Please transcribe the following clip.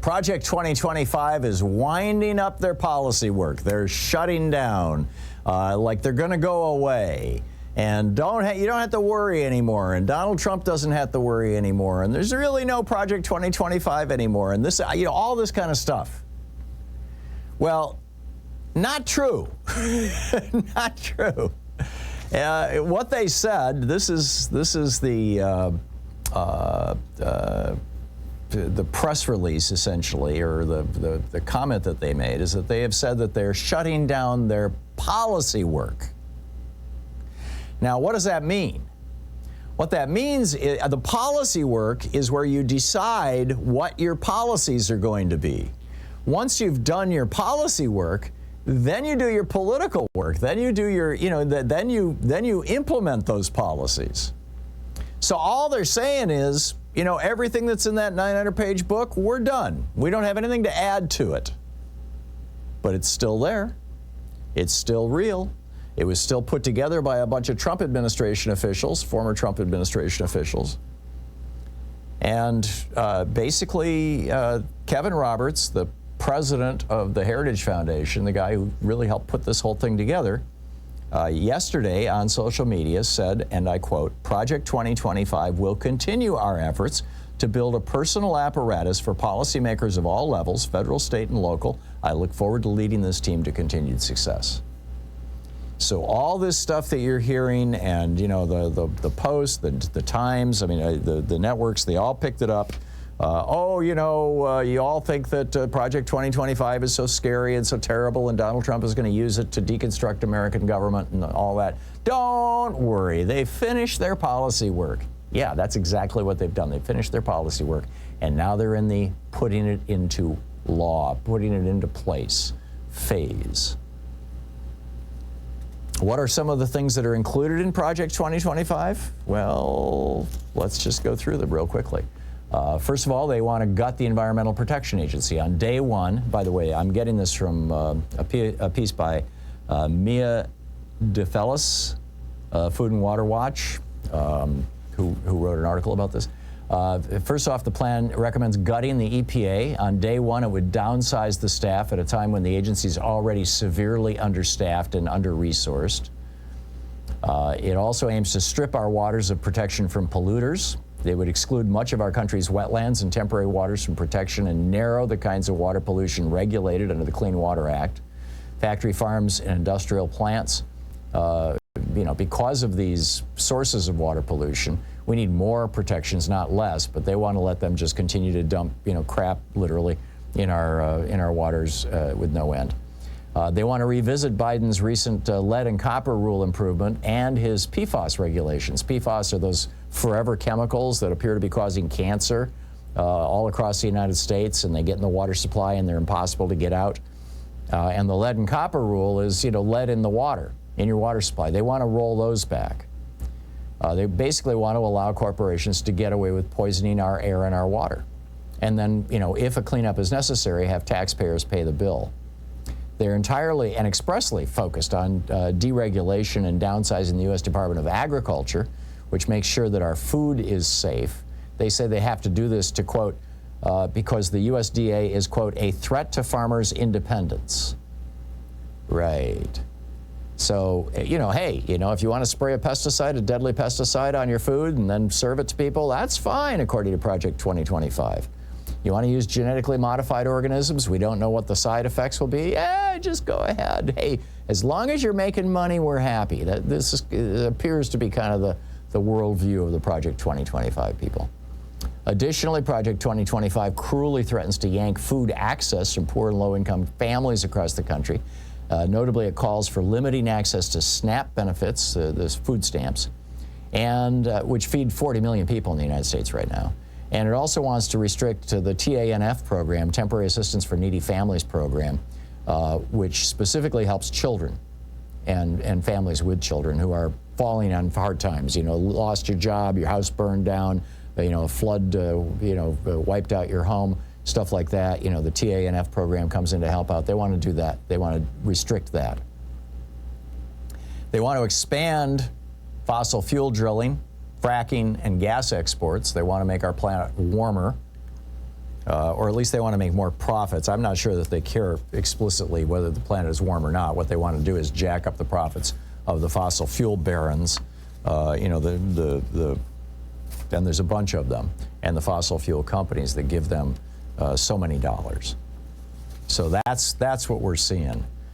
Project 2025 is winding up their policy work. They're shutting down, like they're going to go away. And you don't have to worry anymore. And Donald Trump doesn't have to worry anymore. And there's really no Project 2025 anymore. And this, all this kind of stuff. Well, not true. Not true. What they said. This is the press release, essentially, or the comment that they made, is that they have said that they're shutting down their policy work. Now, what does that mean? What that means is the policy work is where you decide what your policies are going to be. Once you've done your policy work, then you do your political work. Then you do your, then you implement those policies. So all they're saying is, everything that's in that 900-page book, we're done. We don't have anything to add to it. But it's still there. It's still real. It was still put together by a bunch of Trump administration officials, former Trump administration officials. And basically, Kevin Roberts, the president of the Heritage Foundation, the guy who really helped put this whole thing together, yesterday on social media said, and I quote, "Project 2025 will continue our efforts to build a personal apparatus for policymakers of all levels, federal, state, and local. I look forward to leading this team to continued success." So all this stuff that you're hearing, and the Post, the Times, the networks, they all picked it up. You all think that Project 2025 is so scary and so terrible, and Donald Trump is going to use it to deconstruct American government and all that. Don't worry, they finished their policy work. Yeah, that's exactly what they've done. They finished their policy work, and now they're in the putting it into law, putting it into place phase. What are some of the things that are included in Project 2025? Well, let's just go through them real quickly. First of all, they want to gut the Environmental Protection Agency. On day one, by the way, I'm getting this from a piece by Mia DeFellis, Food and Water Watch, who wrote an article about this. First off, the plan recommends gutting the EPA. On day one, it would downsize the staff at a time when the agency is already severely understaffed and under-resourced. It also aims to strip our waters of protection from polluters. They would exclude much of our country's wetlands and temporary waters from protection and narrow the kinds of water pollution regulated under the Clean Water Act. Factory farms and industrial plants, because of these sources of water pollution, we need more protections, not less, but they want to let them just continue to dump, crap, literally, in our waters with no end. They want to revisit Biden's recent lead and copper rule improvement and his PFAS regulations. PFAS are those forever chemicals that appear to be causing cancer all across the United States, and they get in the water supply and they're impossible to get out. And the lead and copper rule is, lead in the water, in your water supply. They want to roll those back. They basically want to allow corporations to get away with poisoning our air and our water. And then, if a cleanup is necessary, have taxpayers pay the bill. They're entirely and expressly focused on deregulation and downsizing the U.S. Department of Agriculture, which makes sure that our food is safe. They say they have to do this to, quote, because the USDA is, quote, a threat to farmers' independence. Right. So, hey, if you want to spray a pesticide, a deadly pesticide on your food and then serve it to people, that's fine, according to Project 2025. You want to use genetically modified organisms? We don't know what the side effects will be. Yeah, just go ahead. Hey, as long as you're making money, we're happy. It appears to be kind of the worldview of the Project 2025 people. Additionally, Project 2025 cruelly threatens to yank food access from poor and low-income families across the country. Notably, it calls for limiting access to SNAP benefits, those food stamps, and which feed 40 million people in the United States right now. And it also wants to restrict the TANF program, Temporary Assistance for Needy Families program, which specifically helps children and families with children who are falling on hard times. Lost your job, your house burned down, a flood, wiped out your home. Stuff like that. The TANF program comes in to help out. They want to do that. They want to restrict that. They want to expand fossil fuel drilling, fracking, and gas exports. They want to make our planet warmer. or at least they want to make more profits. I'm not sure that they care explicitly whether the planet is warm or not. What they want to do is jack up the profits of the fossil fuel barons, you know, and there's a bunch of them, and the fossil fuel companies that give them so many dollars. So that's what we're seeing.